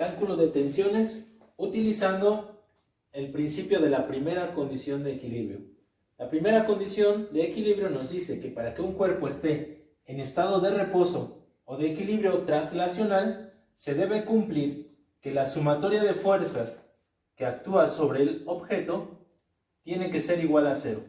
Cálculo de tensiones utilizando el principio de la primera condición de equilibrio. La primera condición de equilibrio nos dice que para que un cuerpo esté en estado de reposo o de equilibrio traslacional, se debe cumplir que la sumatoria de fuerzas que actúa sobre el objeto tiene que ser igual a cero.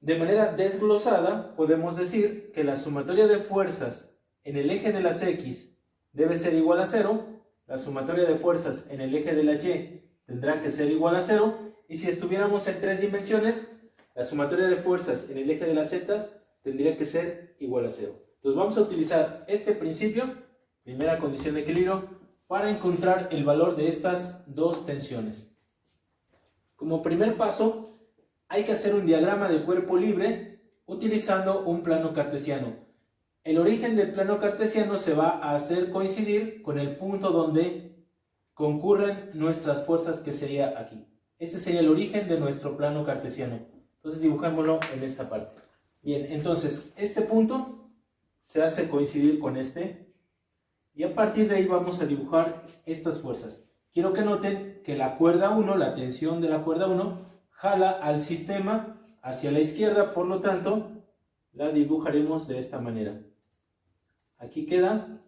De manera desglosada, podemos decir que la sumatoria de fuerzas en el eje de las X debe ser igual a 0, la sumatoria de fuerzas en el eje de la Y tendrá que ser igual a 0, y si estuviéramos en 3 dimensiones, la sumatoria de fuerzas en el eje de las Z tendría que ser igual a 0. Entonces vamos a utilizar este principio, primera condición de equilibrio, para encontrar el valor de estas dos tensiones. Como primer paso, hay que hacer un diagrama de cuerpo libre utilizando un plano cartesiano. El origen del plano cartesiano se va a hacer coincidir con el punto donde concurren nuestras fuerzas, que sería aquí. Este sería el origen de nuestro plano cartesiano. Entonces dibujémoslo en esta parte. Bien, entonces este punto se hace coincidir con este, y a partir de ahí vamos a dibujar estas fuerzas. Quiero que noten que la cuerda 1, la tensión de la cuerda 1, jala al sistema hacia la izquierda, por lo tanto la dibujaremos de esta manera. Aquí queda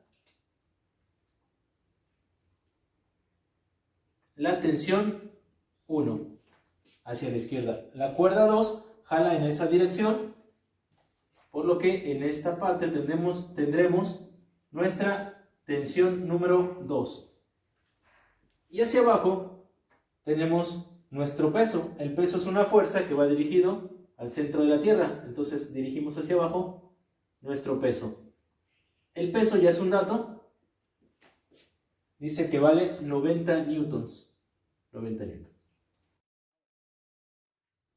la tensión 1 hacia la izquierda. La cuerda 2 jala en esa dirección, por lo que en esta parte tendremos nuestra tensión número 2. Y hacia abajo tenemos nuestro peso. El peso es una fuerza que va dirigido al centro de la Tierra. Entonces dirigimos hacia abajo nuestro peso. El peso ya es un dato. Dice que vale 90 newtons. 90 newtons.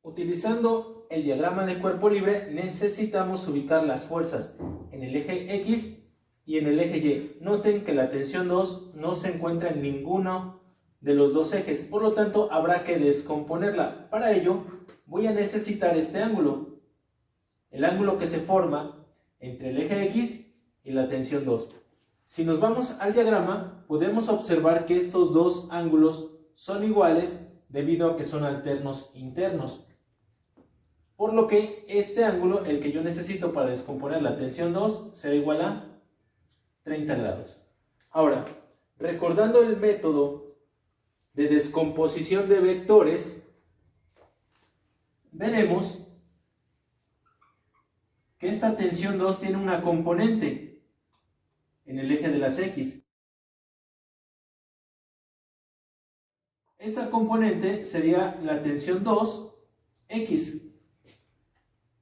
Utilizando el diagrama de cuerpo libre, necesitamos ubicar las fuerzas en el eje X y en el eje Y. Noten que la tensión 2 no se encuentra en ninguno de los dos ejes, por lo tanto habrá que descomponerla. Para ello voy a necesitar este ángulo, el ángulo que se forma entre el eje X y la tensión 2. Si nos vamos al diagrama, podemos observar que estos dos ángulos son iguales debido a que son alternos internos, por lo que este ángulo, el que yo necesito para descomponer la tensión 2, será igual a 30 grados. Ahora, recordando el método de descomposición de vectores, veremos que esta tensión 2 tiene una componente en el eje de las X. Esa componente sería la tensión 2X,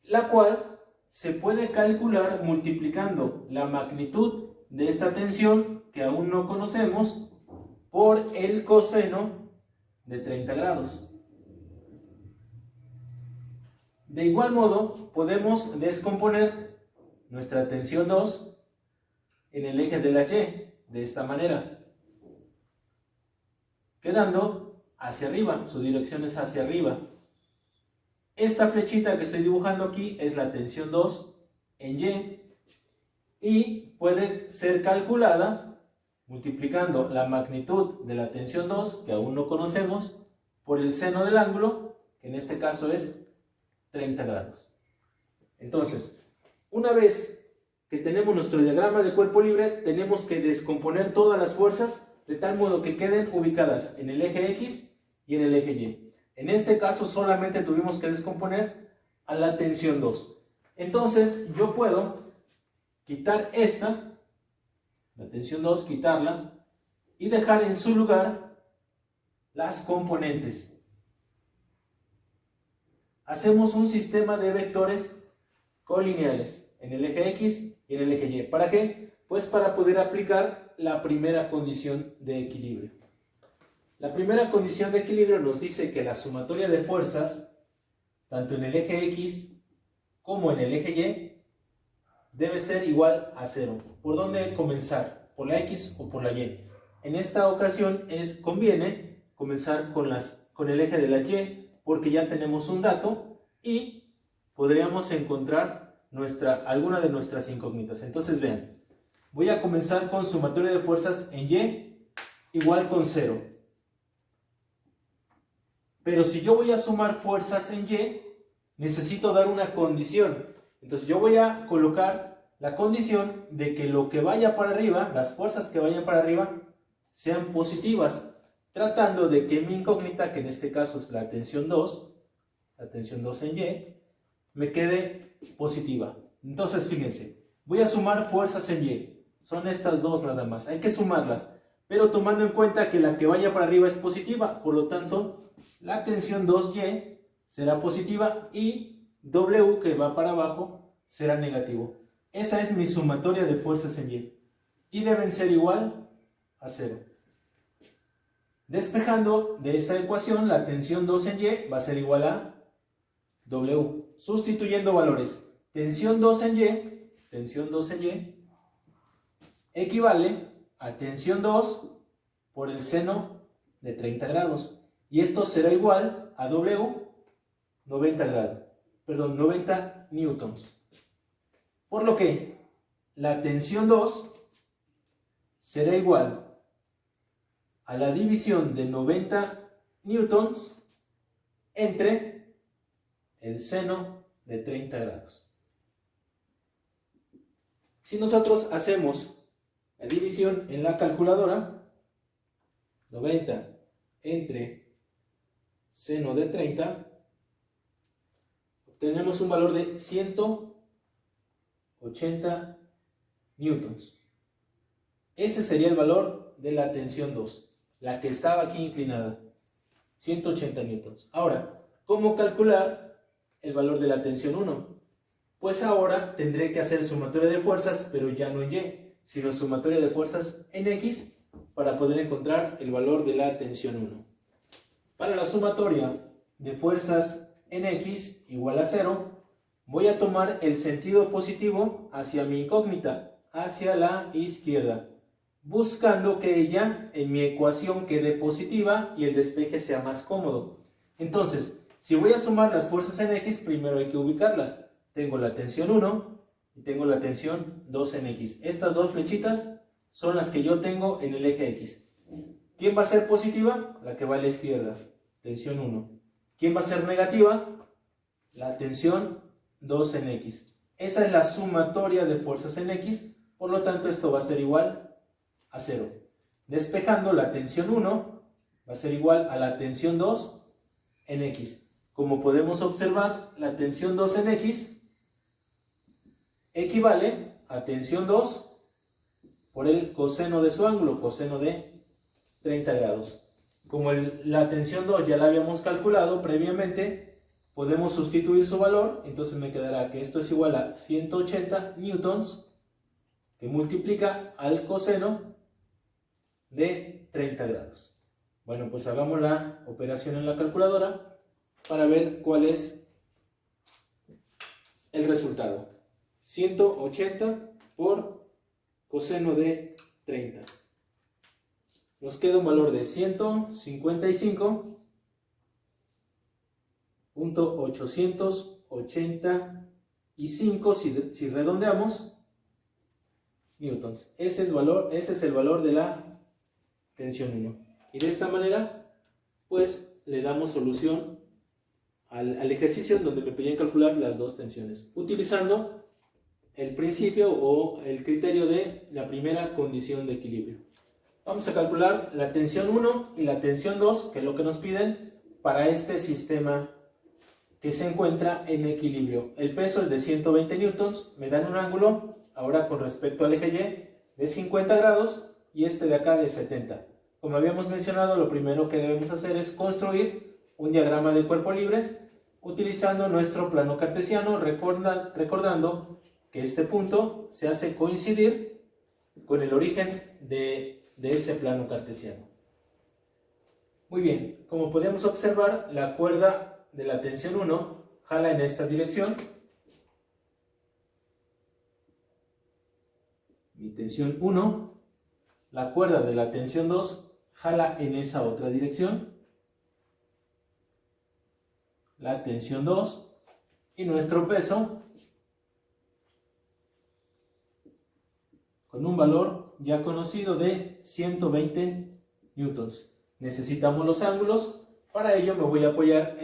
la cual se puede calcular multiplicando la magnitud de esta tensión, que aún no conocemos, por el coseno de 30 grados. De igual modo, podemos descomponer nuestra tensión 2 en el eje de la Y, de esta manera, quedando hacia arriba, su dirección es hacia arriba. Esta flechita que estoy dibujando aquí es la tensión 2 en y puede ser calculada multiplicando la magnitud de la tensión 2, que aún no conocemos, por el seno del ángulo, que en este caso es 30 grados. Entonces, una vez que tenemos nuestro diagrama de cuerpo libre, tenemos que descomponer todas las fuerzas de tal modo que queden ubicadas en el eje X y en el eje Y. En este caso solamente tuvimos que descomponer a la tensión 2. Entonces yo puedo quitar esta, la tensión 2, quitarla y dejar en su lugar las componentes. Hacemos un sistema de vectores colineales en el eje X y en el eje Y. ¿Para qué? Pues para poder aplicar la primera condición de equilibrio. La primera condición de equilibrio nos dice que la sumatoria de fuerzas, tanto en el eje X como en el eje Y, debe ser igual a 0. ¿Por dónde comenzar? ¿Por la X o por la Y? En esta ocasión conviene comenzar con el eje de la Y, porque ya tenemos un dato y podríamos encontrar alguna de nuestras incógnitas. Entonces vean, voy a comenzar con sumatoria de fuerzas en Y igual con 0. Pero si yo voy a sumar fuerzas en Y, necesito dar una condición. Entonces yo voy a colocar la condición de que lo que vaya para arriba, las fuerzas que vayan para arriba, sean positivas, tratando de que mi incógnita, que en este caso es la tensión 2 en Y, me quede positiva. Entonces fíjense, voy a sumar fuerzas en Y, son estas dos nada más, hay que sumarlas, pero tomando en cuenta que la que vaya para arriba es positiva, por lo tanto la tensión 2Y será positiva y W, que va para abajo, será negativo. Esa es mi sumatoria de fuerzas en Y deben ser igual a 0. Despejando de esta ecuación, la tensión 2 en Y va a ser igual a W. Sustituyendo valores, tensión 2 en Y equivale a tensión 2 por el seno de 30 grados. Y esto será igual a W 90 newtons. Por lo que la tensión 2 será igual a la división de 90 newtons entre el seno de 30 grados. Si nosotros hacemos la división en la calculadora, 90 entre seno de 30, obtenemos un valor de 180 newtons. Ese sería el valor de la tensión 2, la que estaba aquí inclinada, 180 newtons. Ahora, ¿cómo calcular el valor de la tensión 1? Pues ahora tendré que hacer sumatoria de fuerzas, pero ya no en Y, sino sumatoria de fuerzas en X para poder encontrar el valor de la tensión 1. Para la sumatoria de fuerzas en X igual a 0, voy a tomar el sentido positivo hacia mi incógnita, hacia la izquierda, buscando que ella en mi ecuación quede positiva y el despeje sea más cómodo. Entonces, si voy a sumar las fuerzas en X, primero hay que ubicarlas. Tengo la tensión 1 y tengo la tensión 2 en X. Estas dos flechitas son las que yo tengo en el eje X. ¿Quién va a ser positiva? La que va a la izquierda, tensión 1. ¿Quién va a ser negativa? La tensión 2 en X. Esa es la sumatoria de fuerzas en X, por lo tanto esto va a ser igual a 0. Despejando, la tensión 1 va a ser igual a la tensión 2 en X. Como podemos observar, la tensión 2 en X equivale a tensión 2 por el coseno de su ángulo, coseno de 30 grados. Como la tensión 2 ya la habíamos calculado previamente, podemos sustituir su valor, entonces me quedará que esto es igual a 180 newtons, que multiplica al coseno de 30 grados. Bueno, pues hagamos la operación en la calculadora para ver cuál es el resultado. 180 por coseno de 30. Nos queda un valor de 155.885, si redondeamos, newtons. Ese es el valor de la tensión 1. Y de esta manera, pues le damos solución al ejercicio donde me pedían calcular las dos tensiones, utilizando el principio o el criterio de la primera condición de equilibrio. Vamos a calcular la tensión 1 y la tensión 2, que es lo que nos piden para este sistema que se encuentra en equilibrio. El peso es de 120 newtons, me dan un ángulo, ahora con respecto al eje Y, de 50 grados y este de acá de 70. Como habíamos mencionado, lo primero que debemos hacer es construir un diagrama de cuerpo libre utilizando nuestro plano cartesiano, recordando que este punto se hace coincidir con el origen de ese plano cartesiano. Muy bien, como podemos observar, la cuerda de la tensión 1 jala en esta dirección. Mi tensión 1, la cuerda de la tensión 2 jala en esa otra dirección. La tensión 2 y nuestro peso con un valor ya conocido de 120 newtons. Necesitamos los ángulos. Para ello me voy a apoyar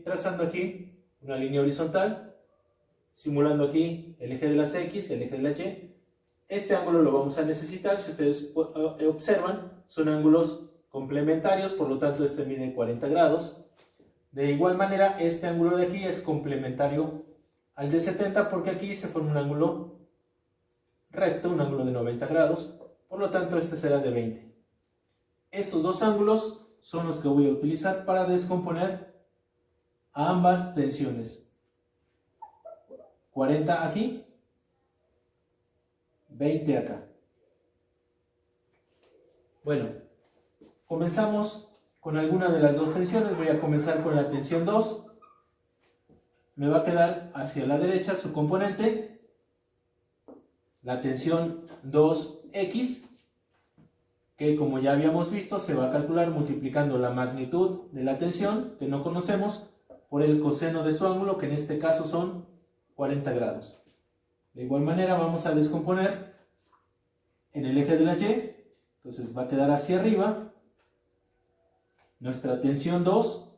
trazando aquí una línea horizontal, simulando aquí el eje de las X, el eje de la Y. Este ángulo lo vamos a necesitar, si ustedes observan, son ángulos complementarios, por lo tanto este mide 40 grados. De igual manera, este ángulo de aquí es complementario al de 70 porque aquí se forma un ángulo recto, un ángulo de 90 grados, por lo tanto este será de 20. Estos dos ángulos son los que voy a utilizar para descomponer a ambas tensiones. 40 aquí, 20 acá. Bueno, comenzamos con alguna de las dos tensiones. Voy a comenzar con la tensión 2. Me va a quedar hacia la derecha su componente, la tensión 2X, que como ya habíamos visto se va a calcular multiplicando la magnitud de la tensión, que no conocemos, por el coseno de su ángulo, que en este caso son 40 grados. De igual manera vamos a descomponer en el eje de la Y, entonces va a quedar hacia arriba nuestra tensión 2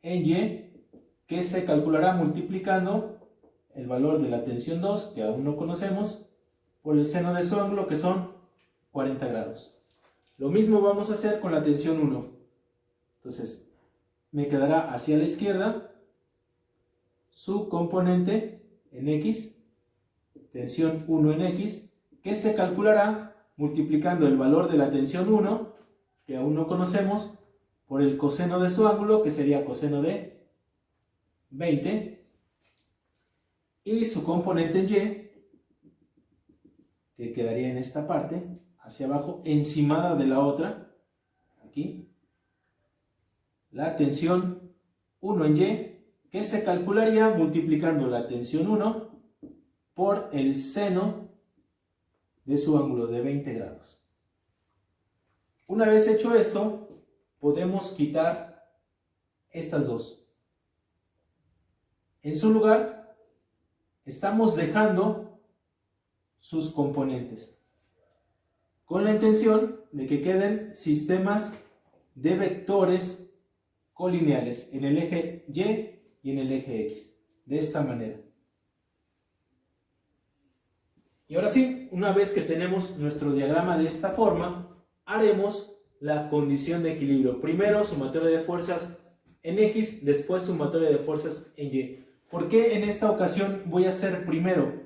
en Y, que se calculará multiplicando el valor de la tensión 2, que aún no conocemos, por el seno de su ángulo, que son 40 grados. Lo mismo vamos a hacer con la tensión 1. Entonces, me quedará hacia la izquierda su componente en X, tensión 1 en X, que se calculará multiplicando el valor de la tensión 1, que aún no conocemos, por el coseno de su ángulo, que sería coseno de 20, y su componente en Y, que quedaría en esta parte, hacia abajo, encimada de la otra, aquí, la tensión 1 en Y, que se calcularía multiplicando la tensión 1 por el seno de su ángulo de 20 grados. Una vez hecho esto, podemos quitar estas dos. En su lugar, estamos dejando sus componentes, con la intención de que queden sistemas de vectores colineales en el eje Y y en el eje X, de esta manera. Y ahora sí, una vez que tenemos nuestro diagrama de esta forma, haremos la condición de equilibrio. Primero sumatoria de fuerzas en X, después sumatoria de fuerzas en Y. ¿Por qué en esta ocasión voy a hacer primero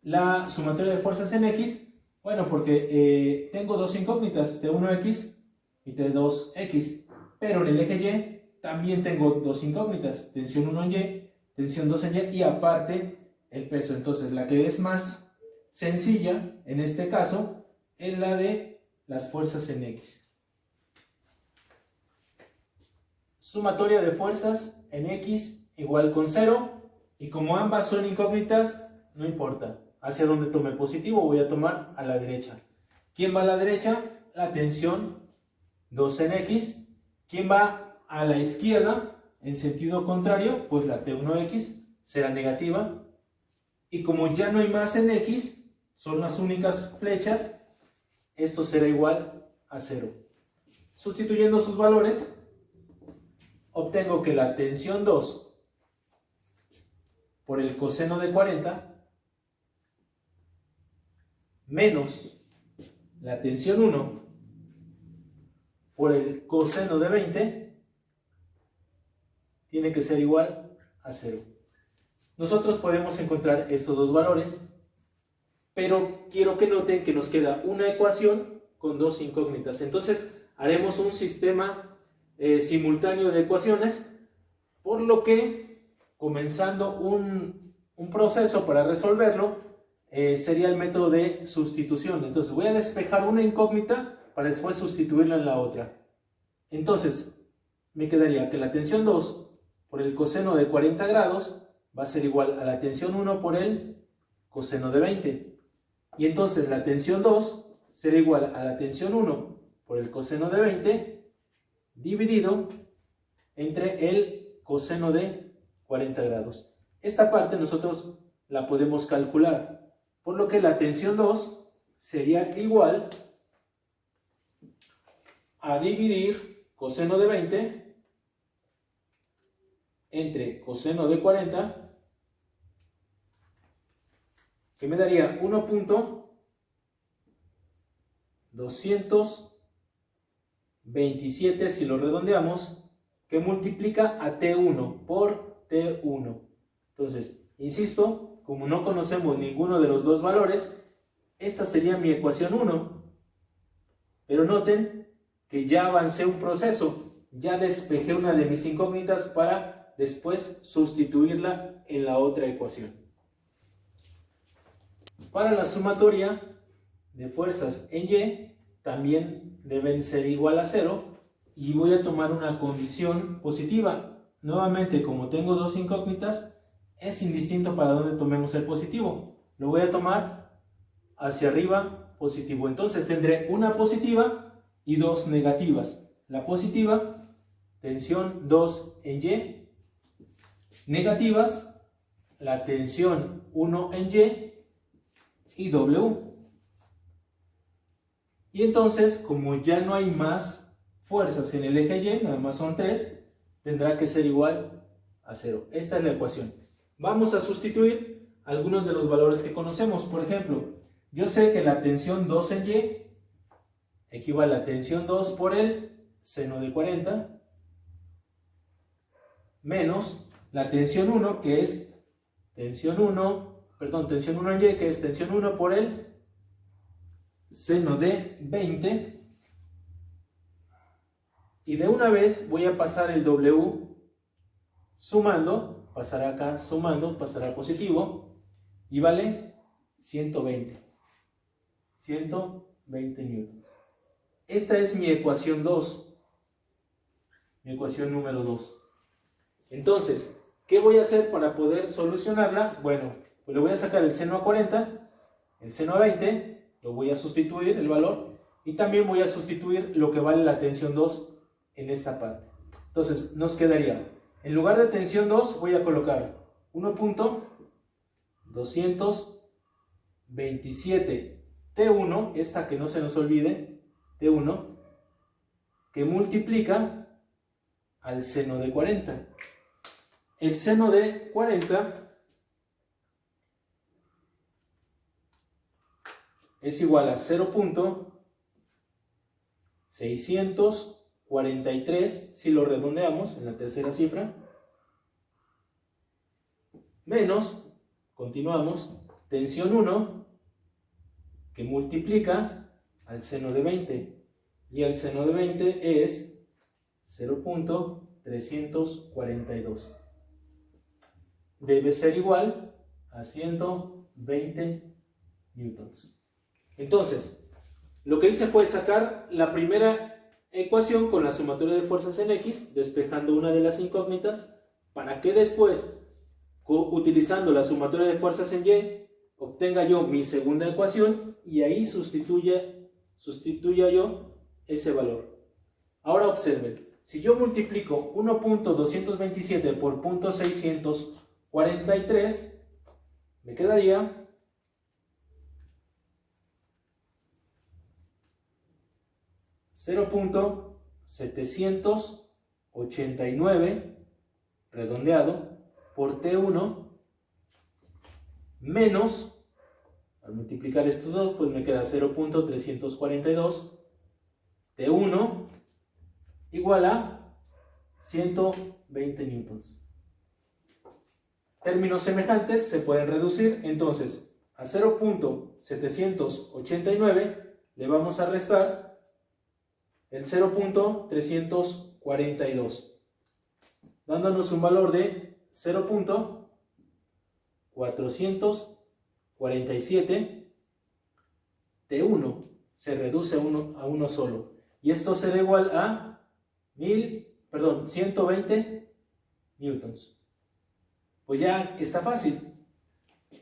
la sumatoria de fuerzas en X? Bueno, porque tengo dos incógnitas, T1X y T2X, pero en el eje Y también tengo dos incógnitas, tensión 1 en Y, tensión 2 en Y y aparte el peso. Entonces la que es más sencilla en este caso es la de las fuerzas en X. Sumatoria de fuerzas en X igual con 0, y como ambas son incógnitas, no importa hacia dónde tome positivo, voy a tomar a la derecha. ¿Quién va a la derecha? La tensión 2 en X. ¿Quién va a la izquierda en sentido contrario? Pues la T1X será negativa, y como ya no hay más en X, son las únicas flechas, esto será igual a 0. Sustituyendo sus valores, obtengo que la tensión 2 por el coseno de 40 menos la tensión 1 por el coseno de 20 tiene que ser igual a 0. Nosotros podemos encontrar estos dos valores, pero quiero que noten que nos queda una ecuación con dos incógnitas. Entonces haremos un sistema simultáneo de ecuaciones, por lo que comenzando un proceso para resolverlo sería el método de sustitución. Entonces voy a despejar una incógnita para después sustituirla en la otra. Entonces me quedaría que la tensión 2 por el coseno de 40 grados va a ser igual a la tensión 1 por el coseno de 20. Y entonces la tensión 2 será igual a la tensión 1 por el coseno de 20 dividido entre el coseno de 40 grados. Esta parte nosotros la podemos calcular, por lo que la tensión 2 sería igual a dividir coseno de 20 entre coseno de 40, que me daría 1.227 si lo redondeamos, que multiplica a T1 por T1. Entonces, insisto, como no conocemos ninguno de los dos valores, esta sería mi ecuación 1. Pero noten que ya avancé un proceso, ya despejé una de mis incógnitas para después sustituirla en la otra ecuación. Para la sumatoria de fuerzas en Y, también deben ser igual a 0 y voy a tomar una condición positiva. Nuevamente, como tengo dos incógnitas, es indistinto para dónde tomemos el positivo. Lo voy a tomar hacia arriba positivo. Entonces tendré una positiva y dos negativas. La positiva, tensión 2 en Y. Negativas, la tensión 1 en y W. Y entonces, como ya no hay más fuerzas en el eje Y, nada más son 3, tendrá que ser igual a 0. Esta es la ecuación. Vamos a sustituir algunos de los valores que conocemos. Por ejemplo, yo sé que la tensión 2 en Y equivale a tensión 2 por el seno de 40 menos la tensión 1, que es tensión 1 en Y, que es tensión 1 por el seno de 20. Y de una vez voy a pasar el W sumando, pasará acá sumando, pasará positivo, y vale 120 newtons. Esta es mi ecuación 2, mi ecuación número 2. Entonces, ¿qué voy a hacer para poder solucionarla? Bueno, pues le voy a sacar el seno a 40, el seno a 20, lo voy a sustituir el valor, y también voy a sustituir lo que vale la tensión 2 en esta parte. Entonces, nos quedaría, en lugar de tensión 2, voy a colocar 1.227 T1, esta que no se nos olvide, T1, que multiplica al seno de 40. El seno de 40 es igual a 0.643, si lo redondeamos en la tercera cifra, menos, continuamos, tensión 1, que multiplica al seno de 20, y el seno de 20 es 0.342. Debe ser igual a 120 newtons. Entonces, lo que hice fue sacar la primera ecuación con la sumatoria de fuerzas en X, despejando una de las incógnitas, para que después, utilizando la sumatoria de fuerzas en Y, obtenga yo mi segunda ecuación y ahí sustituya yo ese valor. Ahora observen, si yo multiplico 1.227 por 0.643, me quedaría 0.789 redondeado por T1 menos, al multiplicar estos dos, pues me queda 0.342 T1 igual a 120 newtons. Términos semejantes se pueden reducir, entonces a 0.789 le vamos a restar el 0.342, dándonos un valor de 0.447 T1, se reduce a uno solo, y esto será igual a 120 newtons. Pues ya está fácil.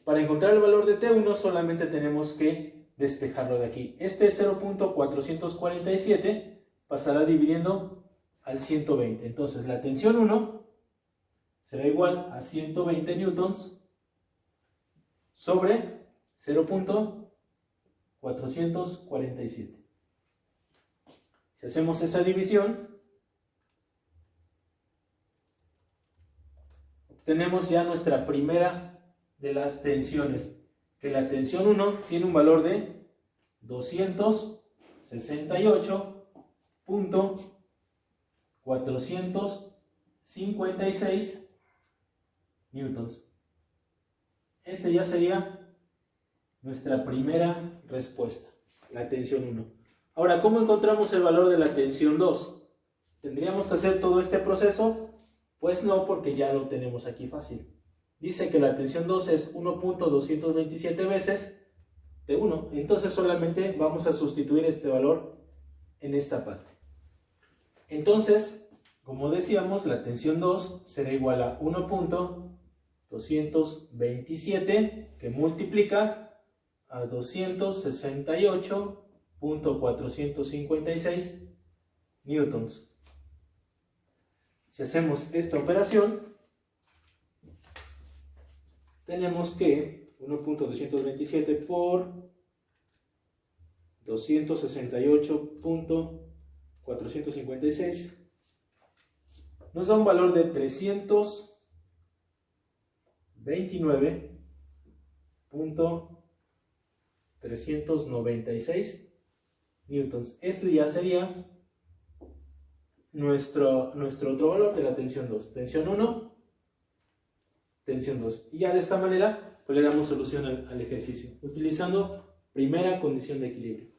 Para encontrar el valor de T1 solamente tenemos que despejarlo de aquí. Este 0.447 pasará dividiendo al 120. Entonces la tensión 1 será igual a 120 newtons sobre 447. Si hacemos esa división, tenemos ya nuestra primera de las tensiones, que la tensión 1 tiene un valor de 268.456 newtons. Esta ya sería nuestra primera respuesta, la tensión 1. Ahora, ¿cómo encontramos el valor de la tensión 2? ¿Tendríamos que hacer todo este proceso? Pues no, porque ya lo tenemos aquí fácil. Dice que la tensión 2 es 1.227 veces de 1. Entonces solamente vamos a sustituir este valor en esta parte. Entonces, como decíamos, la tensión 2 será igual a 1.227 que multiplica a 268.456 newtons. Si hacemos esta operación, tenemos que 1.227 por 268.456 nos da un valor de 329.396 newtons. Este ya sería nuestro otro valor de la tensión 2. Tensión 1, tensión 2. Y ya de esta manera pues le damos solución al ejercicio, utilizando primera condición de equilibrio.